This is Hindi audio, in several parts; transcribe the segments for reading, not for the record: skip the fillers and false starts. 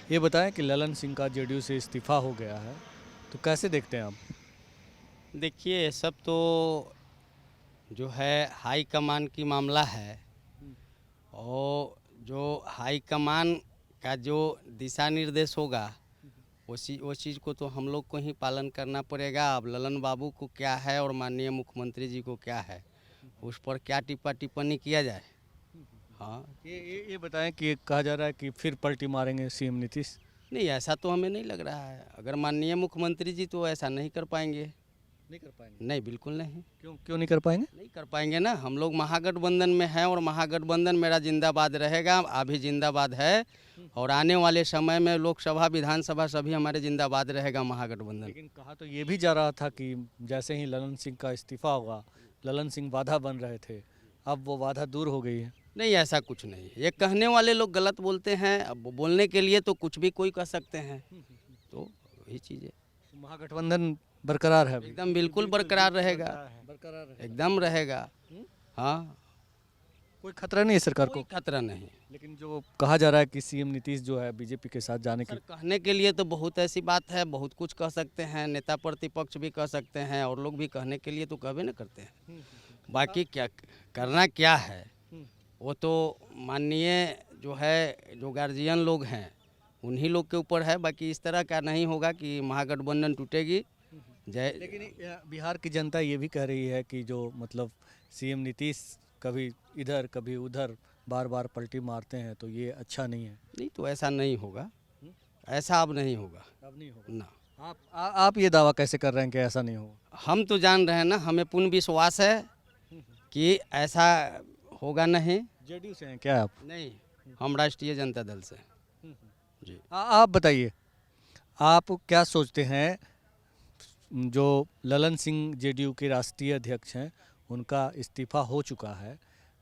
ये बताएं कि ललन सिंह का जेडीयू से इस्तीफा हो गया है, तो कैसे देखते हैं आप? देखिए ये सब तो जो है हाई कमान की मामला है। और जो हाई कमान का जो दिशा निर्देश होगा उस चीज़ को तो हम लोग को ही पालन करना पड़ेगा। अब ललन बाबू को क्या है और माननीय मुख्यमंत्री जी को क्या है, उस पर क्या टिप्पणी किया जाए। हाँ, ये बताएं कि कहा जा रहा है कि फिर पलटी मारेंगे सीएम नीतीश। नहीं ऐसा तो हमें नहीं लग रहा है। अगर माननीय मुख्यमंत्री जी तो ऐसा नहीं कर पाएंगे। नहीं कर पाएंगे? नहीं, बिल्कुल नहीं। क्यों क्यों नहीं कर पाएंगे? नहीं कर पाएंगे ना। हम लोग महागठबंधन में हैं और महागठबंधन मेरा जिंदाबाद रहेगा, अभी जिंदाबाद है और आने वाले समय में लोकसभा विधानसभा सभी हमारे जिंदाबाद रहेगा महागठबंधन। लेकिन कहा तो ये भी जा रहा था कि जैसे ही ललन सिंह का इस्तीफा होगा, ललन सिंह बाधा बन रहे थे, अब वो बाधा दूर हो गई है। नहीं, ऐसा कुछ नहीं है। ये कहने वाले लोग गलत बोलते हैं। अब बोलने के लिए तो कुछ भी कोई कह सकते हैं, तो वही चीज़ है। महागठबंधन बरकरार है अभी? एकदम बिल्कुल बरकरार रहेगा, बरकरार है। एकदम रहेगा। हाँ, कोई खतरा नहीं है सरकार कोई को? खतरा नहीं। लेकिन जो कहा जा रहा है कि सीएम नीतीश जो है बीजेपी के साथ जाने की। सर कहने के लिए तो बहुत ऐसी बात है, बहुत कुछ कह सकते हैं, नेता प्रतिपक्ष भी कह सकते हैं और लोग भी कहने के लिए तो कहबे न करते हैं। बाकी क्या करना क्या है वो तो माननीय जो है जो गार्जियन लोग हैं उन्हीं लोग के ऊपर है। बाकी इस तरह का नहीं होगा कि महागठबंधन टूटेगी। जय। लेकिन बिहार की जनता ये भी कह रही है कि जो मतलब सीएम नीतीश कभी इधर कभी उधर बार बार पलटी मारते हैं, तो ये अच्छा नहीं है। नहीं तो ऐसा नहीं होगा, ऐसा अब नहीं होगा अब नहीं होगा। ना। आप ये दावा कैसे कर रहे हैं कि ऐसा नहीं होगा? हम तो जान रहे हैं ना, हमें पूर्ण विश्वास है कि ऐसा होगा नहीं। जेडीयू से हैं क्या आप? नहीं, हम राष्ट्रीय जनता दल से। जी। आप बताइए, आप क्या सोचते हैं? जो ललन सिंह जेडीयू के राष्ट्रीय अध्यक्ष हैं, उनका इस्तीफा हो चुका है,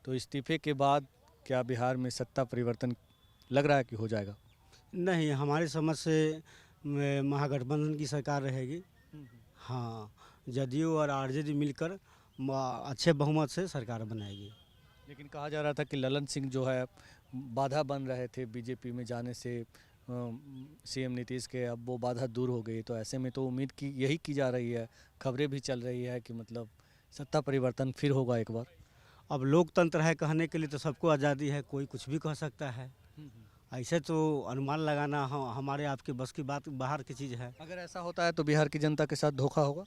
तो इस्तीफे के बाद क्या बिहार में सत्ता परिवर्तन लग रहा है कि हो जाएगा? नहीं, हमारी समझ से महागठबंधन की सरकार रहेगी। हाँ, जदयू और आरजेडी मिलकर अच्छे बहुमत से सरकार बनाएगी। लेकिन कहा जा रहा था कि ललन सिंह जो है बाधा बन रहे थे बीजेपी में जाने से सीएम नीतीश के, अब वो बाधा दूर हो गई, तो ऐसे में तो उम्मीद की यही की जा रही है, खबरें भी चल रही है कि मतलब सत्ता परिवर्तन फिर होगा एक बार। अब लोकतंत्र है, कहने के लिए तो सबको आज़ादी है, कोई कुछ भी कह सकता है। ऐसे तो अनुमान लगाना हमारे आपके बस की बात बाहर की चीज़ है। अगर ऐसा होता है तो बिहार की जनता के साथ धोखा होगा?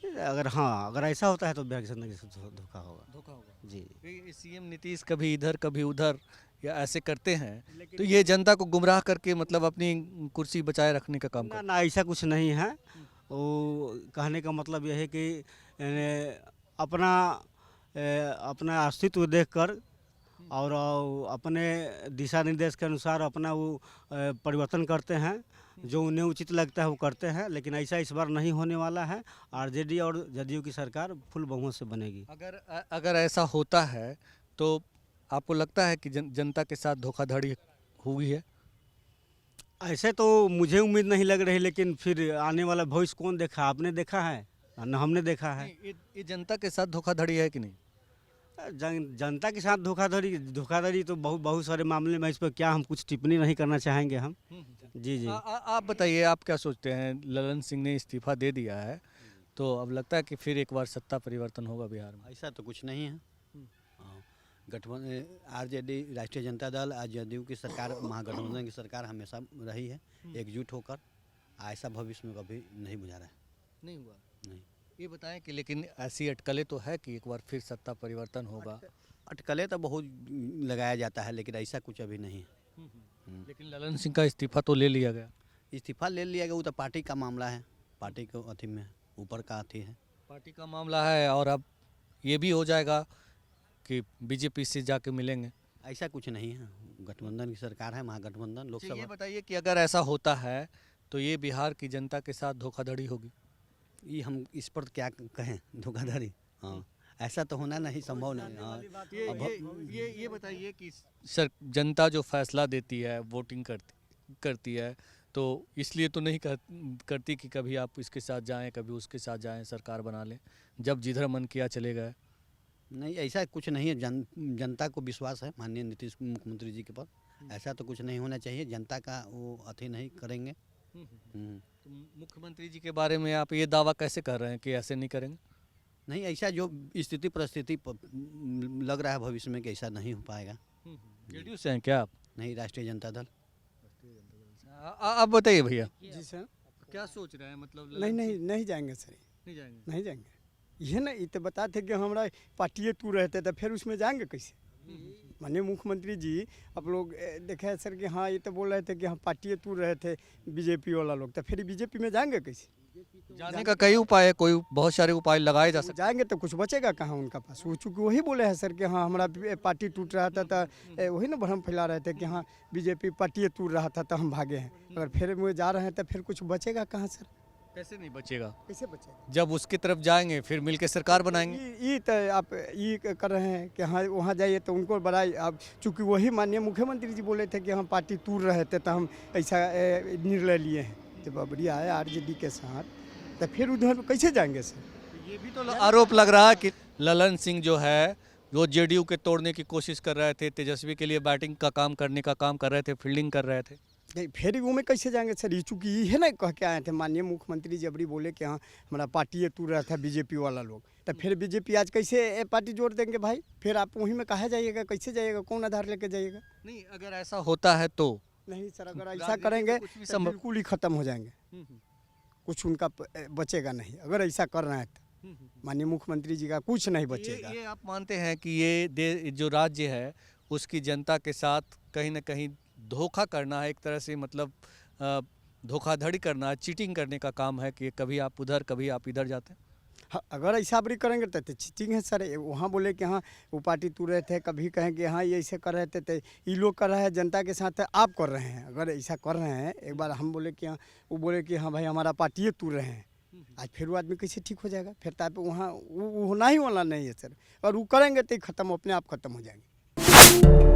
अगर ऐसा होता है तो बिहार की जनता के साथ धोखा होगा। धोखा होगा। जी। सीएम नीतीश कभी इधर कभी उधर या ऐसे करते हैं, तो ये जनता को गुमराह करके मतलब अपनी कुर्सी बचाए रखने का काम ना करते ना, ऐसा कुछ नहीं है। वो कहने का मतलब यह है कि अपना अपना अस्तित्व देखकर और अपने दिशा निर्देश के अनुसार अपना वो परिवर्तन करते हैं। जो उन्हें उचित लगता है वो करते हैं, लेकिन ऐसा इस बार नहीं होने वाला है। आरजेडी और जदयू की सरकार फुल बहुमत से बनेगी। अगर ऐसा होता है तो आपको लगता है कि जनता के साथ धोखाधड़ी हुई है? ऐसे तो मुझे उम्मीद नहीं लग रही, लेकिन फिर आने वाला भविष्य कौन देखा? आपने देखा है न हमने देखा है। ये जनता के साथ धोखाधड़ी है कि नहीं? जनता के साथ धोखाधड़ी धोखाधड़ी तो बहुत बहुत सारे मामले में, इस पर क्या हम कुछ टिप्पणी नहीं करना चाहेंगे हम। जी जी। आप बताइए, आप क्या सोचते हैं? ललन सिंह ने इस्तीफा दे दिया है, तो अब लगता है कि फिर एक बार सत्ता परिवर्तन होगा बिहार में? ऐसा तो कुछ नहीं है। हाँ, गठबंधन आरजेडी राष्ट्रीय जनता दल और जदयू की सरकार, महागठबंधन की सरकार हमेशा रही है एकजुट होकर। ऐसा भविष्य में कभी नहीं बुझा रहा है। नहीं हुआ? नहीं, ये बताएं कि लेकिन ऐसी अटकलें तो है कि एक बार फिर सत्ता परिवर्तन होगा। अटकलें तो बहुत लगाया जाता है, लेकिन ऐसा कुछ अभी नहीं है। लेकिन ललन सिंह का इस्तीफा तो ले लिया गया। इस्तीफा ले लिया गया, वो तो पार्टी का मामला है, पार्टी को अथी में ऊपर का अथी है। पार्टी का मामला है और अब ये भी हो जाएगा कि बीजेपी से जाके मिलेंगे। ऐसा कुछ नहीं है, गठबंधन की सरकार है, महागठबंधन ये लोकसभा। बताइए कि अगर ऐसा होता है तो ये बिहार की जनता के साथ धोखाधड़ी होगी? ये हम इस पर क्या कहें, धोखाधड़ी। हाँ, ऐसा तो होना नहीं, संभव नहीं। हाँ, ये बताइए कि सर जनता जो फैसला देती है, वोटिंग करती है, तो इसलिए तो नहीं करती कि कभी आप इसके साथ जाएं कभी उसके साथ जाएं, सरकार बना लें, जब जिधर मन किया चले गए। नहीं, ऐसा कुछ नहीं है। जनता को विश्वास है माननीय नीतीश मुख्यमंत्री जी के पर, ऐसा तो कुछ नहीं होना चाहिए, जनता का वो अति नहीं करेंगे। तो मुख्यमंत्री जी के बारे में आप ये दावा कैसे कर रहे हैं कि ऐसे नहीं करेंगे? नहीं, ऐसा जो स्थिति परिस्थिति लग रहा है भविष्य में कि ऐसा नहीं हो पाएगा। जेडीयू से हैं क्या आप? नहीं, राष्ट्रीय जनता दल। आप बताइए भैया, जी सर। क्या सोच रहे हैं? मतलब नहीं जाएंगे सर, नहीं जाएंगे। नहीं जाएंगे। ये ना ये तो बताते कि हमारा पार्टी टूर रहते तो फिर उसमें जाएंगे कैसे? माननीय मुख्यमंत्री जी आप लोग देखे सर कि हाँ ये तो बोल रहे थे कि हम पार्टी टूर रहे थे बीजेपी वाला लोग, तो फिर बीजेपी में जाएंगे कैसे? जाने का कई उपाय है, कोई बहुत सारे उपाय लगाए जा सकते जाएंगे तो कुछ बचेगा कहाँ उनका पास? वो चूँकि वही बोले हैं सर कि हाँ हमारा पार्टी टूट रहा था, तो वही ना भ्रम फैला रहे थे कि हाँ बीजेपी पार्टी टूट रहा था तो हम भागे हैं। अगर फिर वो जा रहे हैं तो फिर कुछ बचेगा कहाँ सर? कैसे नहीं बचेगा? कैसे बचेगा? जब उसकी तरफ जाएंगे फिर मिलके सरकार बनाएंगे। ये तो आप ये कर रहे हैं कि हाँ वहाँ जाइए तो उनको बड़ा आप, चूँकि वही माननीय मुख्यमंत्री जी बोले थे कि हम पार्टी टूर रहे थे तो हम ऐसा निर्णय लिए हैं। जब बबरी आए आरजेडी के साथ तो फिर उधर कैसे जाएंगे सर? ये भी तो आरोप लग रहा है कि ललन सिंह जो है वो जेडीयू के तोड़ने की कोशिश कर रहे थे, तेजस्वी के लिए बैटिंग का काम करने का काम कर रहे थे, फील्डिंग कर रहे थे। नहीं फिर वो में कैसे जाएंगे सर? ये चूँकि ये है ना कह के आए थे माननीय मुख्यमंत्री जबरी बोले कि हाँ हमारा पार्टी टूर रहा था बीजेपी वाला लोग, तो फिर बीजेपी आज कैसे पार्टी जोड़ देंगे भाई? फिर आप वहीं में कहा जाइएगा, कैसे जाइएगा, कौन आधार लेके जाइएगा? नहीं, अगर ऐसा होता है तो नहीं सर, अगर ऐसा राजनीति करेंगे में कुछ भी तो संभव- बिल्कुल ही खत्म हो जाएंगे, कुछ उनका बचेगा नहीं। अगर ऐसा कर रहे हैं तो माननीय मुख्यमंत्री जी का कुछ नहीं बचेगा। ये आप मानते हैं कि ये जो राज्य है उसकी जनता के साथ कहीं ना कहीं धोखा करना है, एक तरह से मतलब धोखाधड़ी करना है, चीटिंग करने का काम है कि कभी आप उधर कभी आप इधर जाते हैं? हाँ, अगर ऐसा बड़ी करेंगे तो चीटिंग है सर। वहाँ बोले कि हाँ वो पार्टी तू रहे थे, कभी कहें कि हाँ ये ऐसे कर रहे थे, तो ये लोग कर रहे हैं जनता के साथ, आप कर रहे हैं। अगर ऐसा कर रहे हैं, एक बार हम बोले कि हाँ, वो बोले कि हाँ भाई हमारा पार्टी तू रहे हैं, आज फिर वो आदमी कैसे ठीक हो जाएगा? फिर तो आप वहाँ वो होना ही वाला नहीं है सर। और वो करेंगे तो ख़त्म, अपने आप ख़त्म हो जाएंगे।